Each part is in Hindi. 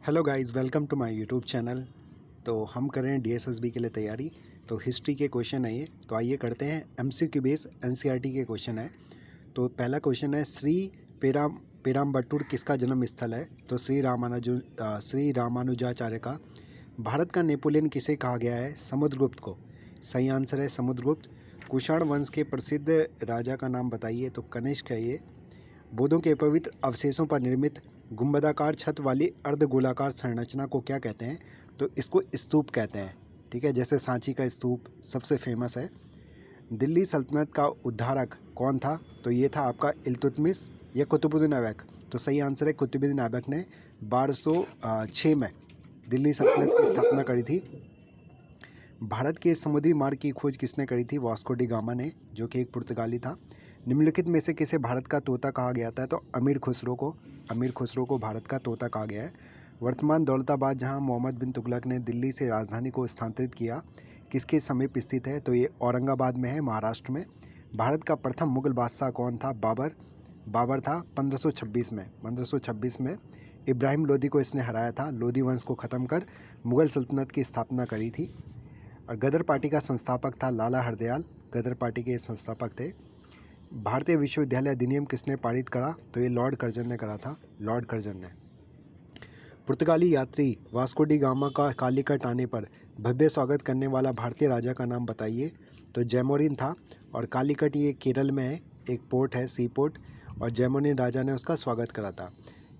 Hello guys, welcome to my YouTube channel. तो हम कर रहे हैं डीएसएसबी के लिए तैयारी। तो हिस्ट्री के क्वेश्चन है ये। तो आइए करते हैं एमसीक्यू बेस एनसीईआरटी के क्वेश्चन है। तो पहला क्वेश्चन है, श्री पेराम्बटूर किसका जन्म स्थल है? तो श्री रामानुजाचार्य का। भारत का नेपोलियन किसे कहा गया है? समुद्रगुप्त को। सही आंसर है समुद्रगुप्त। कुषाण वंश के प्रसिद्ध राजा का नाम बताइए। तो कनिष्क है ये। बौद्धों के पवित्र अवशेषों पर निर्मित गुंबदाकार छत वाली अर्धगोलाकार संरचना को क्या कहते हैं? तो इसको स्तूप कहते हैं। ठीक है, जैसे सांची का स्तूप सबसे फेमस है। दिल्ली सल्तनत का उद्धारक कौन था? तो ये था आपका इल्तुतमिश या कुतुबुद्दीन ऐबक। तो सही आंसर है कुतुबुद्दीन ऐबक ने 1206 में दिल्ली सल्तनत की स्थापना करी थी। भारत के समुद्री मार्ग की खोज किसने करी थी? वास्को डी गामा ने, जो कि एक पुर्तगाली था। निम्नलिखित में से किसे भारत का तोता कहा गया था? तो अमीर खुसरो को भारत का तोता कहा गया है। वर्तमान दौलताबाद, जहां मोहम्मद बिन तुगलक ने दिल्ली से राजधानी को स्थानांतरित किया, किसके समीप स्थित है? तो ये औरंगाबाद में है, महाराष्ट्र में। भारत का प्रथम मुगल बादशाह कौन था? बाबर था 1526 में इब्राहिम लोदी को इसने हराया था। लोदी वंश को ख़त्म कर मुगल सल्तनत की स्थापना करी थी। और गदर पार्टी का संस्थापक था लाला हरदयाल। गदर पार्टी के संस्थापक थे। भारतीय विश्वविद्यालय अधिनियम किसने पारित करा? तो ये लॉर्ड कर्जन ने करा था, लॉर्ड कर्जन ने। पुर्तगाली यात्री वास्को डी गामा का कालीकट आने पर भव्य स्वागत करने वाला भारतीय राजा का नाम बताइए। तो जैमोरिन था। और कालीकट ये केरल में है, एक पोर्ट है, सी पोर्ट। और जैमोरिन राजा ने उसका स्वागत करा था।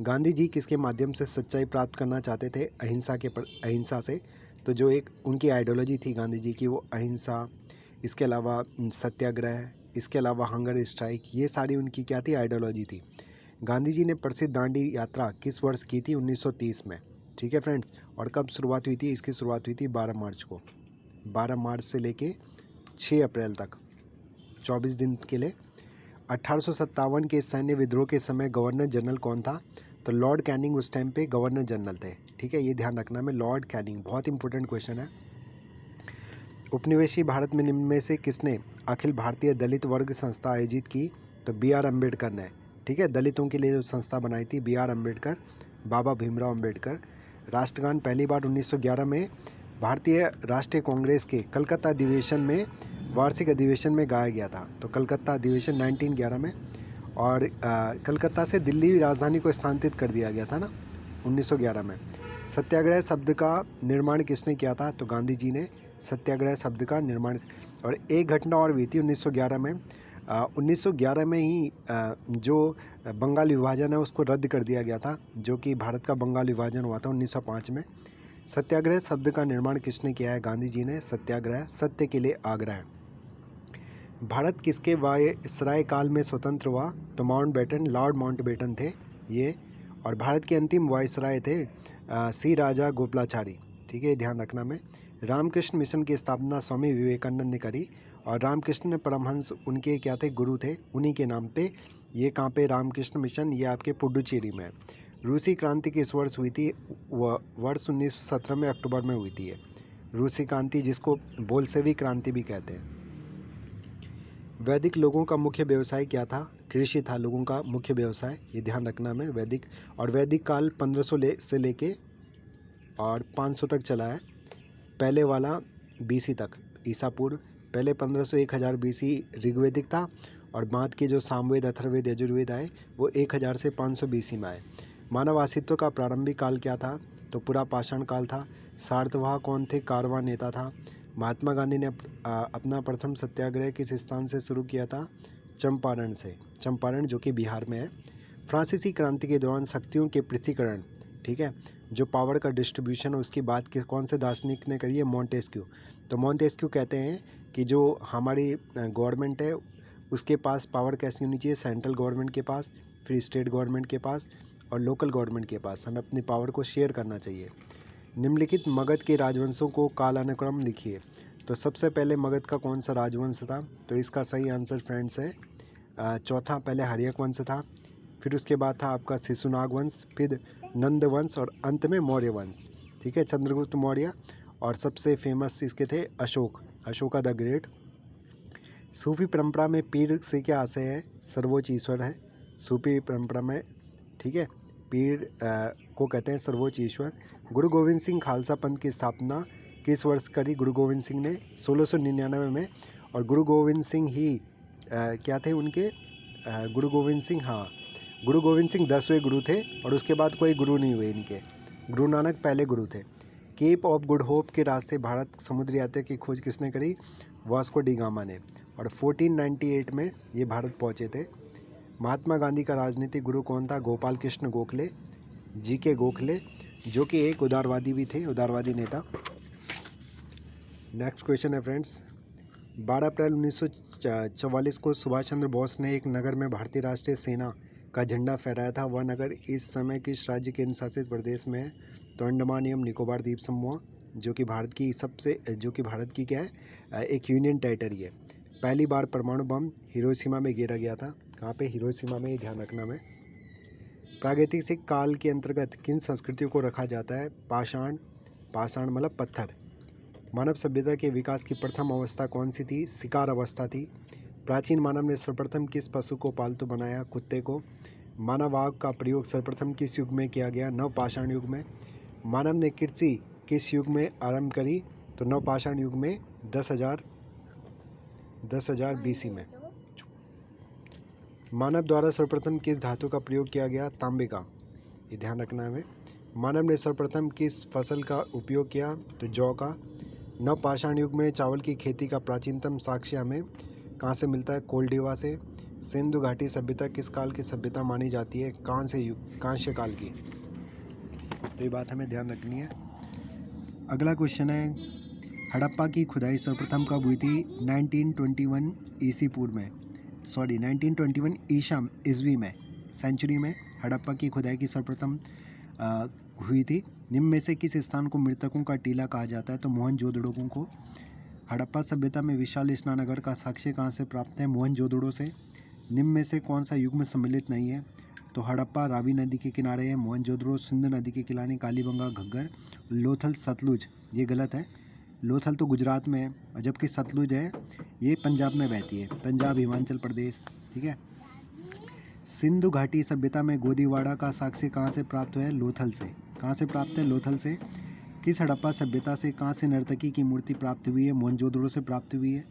गांधी जी किसके माध्यम से सच्चाई प्राप्त करना चाहते थे? अहिंसा से। तो जो एक उनकी आइडियोलॉजी थी गांधी जी की, वो अहिंसा, इसके अलावा सत्याग्रह, इसके अलावा हंगर स्ट्राइक, ये सारी उनकी क्या थी? आइडियोलॉजी थी। गांधी जी ने प्रसिद्ध दांडी यात्रा किस वर्ष की थी? 1930 में। ठीक है फ्रेंड्स। और कब शुरुआत हुई थी? इसकी शुरुआत हुई थी 12 मार्च को। 12 मार्च से लेके 6 अप्रैल तक 24 दिन के लिए। 1857 के सैन्य विद्रोह के समय गवर्नर जनरल कौन था? तो लॉर्ड कैनिंग उस टाइम पे गवर्नर जनरल थे। ठीक है, ये ध्यान रखना में, लॉर्ड कैनिंग बहुत इंपॉर्टेंट क्वेश्चन है। उपनिवेशी भारत में निम्न में से किसने अखिल भारतीय दलित वर्ग संस्था आयोजित की? तो बी आर अम्बेडकर ने। ठीक है, दलितों के लिए जो संस्था बनाई थी, बी आर अम्बेडकर, बाबा भीमराव अम्बेडकर। राष्ट्रगान पहली बार 1911 में भारतीय राष्ट्रीय कांग्रेस के कलकत्ता अधिवेशन में, वार्षिक अधिवेशन में गाया गया था। तो कलकत्ता अधिवेशन 1911 में। और कलकत्ता से दिल्ली राजधानी को स्थानांतरित कर दिया गया था ना 1911 में। सत्याग्रह शब्द का निर्माण किसने किया था? तो गांधी जी ने सत्याग्रह शब्द का निर्माण। और एक घटना और हुई थी 1911 में। 1911 में ही जो बंगाल विभाजन है उसको रद्द कर दिया गया था, जो कि भारत का बंगाल विभाजन हुआ था 1905 में। सत्याग्रह शब्द का निर्माण किसने किया है? गांधी जी ने। सत्याग्रह, सत्य के लिए आग्रह। भारत किसके वायसराय काल में स्वतंत्र हुआ? तो माउंटबेटन, लॉर्ड माउंटबेटन थे ये। और भारत के अंतिम वायसराय थे सी राजा गोपालाचारी। ठीक है, ध्यान रखना में। रामकृष्ण मिशन की स्थापना स्वामी विवेकानंद ने करी। और रामकृष्ण परमहंस उनके क्या थे? गुरु थे, उन्हीं के नाम पे। ये कहाँ पे? रामकृष्ण मिशन, ये आपके पुडुचेरी में। रूसी क्रांति किस वर्ष हुई थी? वर्ष 1917 में, अक्टूबर में हुई थी ये रूसी क्रांति, जिसको बोल्शेविक क्रांति भी कहते हैं। वैदिक लोगों का मुख्य व्यवसाय क्या था? कृषि था लोगों का मुख्य व्यवसाय, ये ध्यान रखना में। वैदिक, और वैदिक काल 1500 से लेके और 500 तक चला है। पहले वाला बीसी तक, ईसा पूर्व। पहले 1500 1000 बीसी ऋग्वेदिक था। और बाद के जो सामवेद, अथर्ववेद, यजुर्वेद आए, वो 1000 से 500 बीसी में आए। मानव अस्तित्व का प्रारंभिक काल क्या था? तो पूरा पाषाण काल था। सातवाहन कौन थे? कारवां नेता था। महात्मा गांधी ने अपना प्रथम सत्याग्रह किस स्थान से शुरू किया था? चंपारण से। चंपारण, जो कि बिहार में है। फ्रांसीसी क्रांति के दौरान शक्तियों के पृथक्करण, ठीक है, जो पावर का डिस्ट्रीब्यूशन है, उसकी बात कौन से दार्शनिक ने करी है? मोंटेस्क्यू। तो मोंटेस्क्यू कहते हैं कि जो हमारी गवर्नमेंट है उसके पास पावर कैसी होनी चाहिए? सेंट्रल गवर्नमेंट के पास, फिर स्टेट गवर्नमेंट के पास, और लोकल गवर्नमेंट के पास। हमें अपनी पावर को शेयर करना चाहिए। निम्नलिखित मगध के राजवंशों को कालानुक्रम लिखिए। तो सबसे पहले मगध का कौन सा राजवंश था? तो इसका सही आंसर फ्रेंड्स है चौथा, पहले हर्यक वंश था, फिर उसके बाद था आपका शिशुनाग वंश, फिर नंद वंश, और अंत में मौर्य वंश। ठीक है, चंद्रगुप्त मौर्य। और सबसे फेमस इसके थे अशोका द ग्रेट। सूफी परंपरा में पीर से क्या आशय है? सर्वोच्च ईश्वर है सूफी परंपरा में। ठीक है, पीर को कहते हैं सर्वोच्च ईश्वर। गुरु गोविंद सिंह खालसा पंथ की स्थापना किस वर्ष करी गुरु गोविंद सिंह ने? 1699 में। और गुरु गोविंद सिंह ही क्या थे उनके? गुरु गोविंद सिंह, हाँ, गुरु गोविंद सिंह 10वें गुरु थे और उसके बाद कोई गुरु नहीं हुए इनके। गुरु नानक पहले गुरु थे। केप ऑफ गुड होप के रास्ते भारत समुद्री यात्रा की खोज किसने करी? वास्को डी गामा ने। और 1498 में ये भारत पहुँचे थे। महात्मा गांधी का राजनीतिक गुरु कौन था? गोपाल कृष्ण गोखले, GK गोखले, जो कि एक उदारवादी भी थे, उदारवादी नेता। नेक्स्ट क्वेश्चन है फ्रेंड्स, 12 अप्रैल 1944 को सुभाष चंद्र बोस ने एक नगर में भारतीय राष्ट्रीय सेना का झंडा फहराया था। वह नगर इस समय किस राज्य केंद्र शासित प्रदेश में है? तो अंडमान एवं निकोबार द्वीप समूह, जो कि भारत की क्या है? एक यूनियन टेरिटरी है। पहली बार परमाणु बम हिरोशिमा में गिरा गया था। कहाँ पे? हिरोशिमा में, ध्यान रखना में। प्रागैतिहासिक काल के अंतर्गत किन संस्कृतियों को रखा जाता है? पाषाण मतलब पत्थर। मानव सभ्यता के विकास की प्रथम अवस्था कौन सी थी? शिकार अवस्था थी। प्राचीन मानव ने सर्वप्रथम किस पशु को पालतू बनाया? कुत्ते को। मानव आग का प्रयोग सर्वप्रथम किस युग में किया गया? नवपाषाण युग में। मानव ने कृषि किस युग में आरंभ करी? तो नवपाषाण युग में, 10,000 BC में। मानव द्वारा सर्वप्रथम किस धातु का प्रयोग किया गया? तांबे का, ये ध्यान रखना है हमें। मानव ने सर्वप्रथम किस फसल का उपयोग किया? तो जौ का। नवपाषाण युग में चावल की खेती का प्राचीनतम साक्ष्य हमें कहाँ से मिलता है? कोल्डिवा से। सिंधु घाटी सभ्यता किस काल की सभ्यता मानी जाती है? कांस्य काल की। तो ये बात हमें ध्यान रखनी है। अगला क्वेश्चन है, हड़प्पा की खुदाई सर्वप्रथम कब हुई थी? 1921 ईसी पूर्व में, 1921 ईस्वी में, सेंचुरी में हड़प्पा की खुदाई की सर्वप्रथम हुई थी। निम्न में से किस स्थान को मृतकों का टीला कहा जाता है? तो मोहनजोदड़ो को। हड़प्पा सभ्यता में विशाल स्नानागार का साक्ष्य कहाँ से प्राप्त है? मोहनजोदड़ो से। निम्न में से कौन सा युग में सम्मिलित नहीं है? तो हड़प्पा रावी नदी के किनारे है, मोहनजोदड़ो सिंधु नदी के किनारे, कालीबंगा घग्गर, लोथल सतलुज, ये गलत है। लोथल तो गुजरात में है और जबकि सतलुज है ये पंजाब में बहती है, पंजाब हिमाचल प्रदेश, ठीक है। सिंधु घाटी सभ्यता में गोदीवाड़ा का साक्ष्य कहाँ से प्राप्त हुआ है? लोथल से। कहाँ से प्राप्त है? लोथल से। किस हड़प्पा सभ्यता से कांस्य नर्तकी की मूर्ति प्राप्त हुई है? मोहनजोदड़ो से प्राप्त हुई है।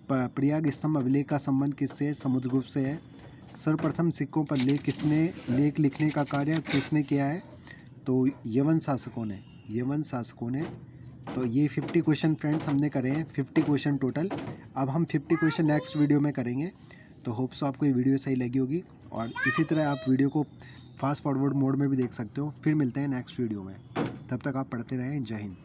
प्रयाग स्तंभ अभिलेख का संबंध किससे है? समुद्रगुप्त से है। सर्वप्रथम सिक्कों पर लेख लिखने का कार्य किसने किया है? तो यवन शासकों ने। तो ये 50 क्वेश्चन फ्रेंड्स हमने करे हैं, 50 क्वेश्चन टोटल। अब हम 50 क्वेश्चन नेक्स्ट वीडियो में करेंगे। तो होप सो आपको ये वीडियो सही लगी होगी और इसी तरह आप वीडियो को फास्ट फॉरवर्ड मोड में भी देख सकते हो। फिर मिलते हैं नेक्स्ट वीडियो में, तब तक आप पढ़ते रहें। जय हिंद।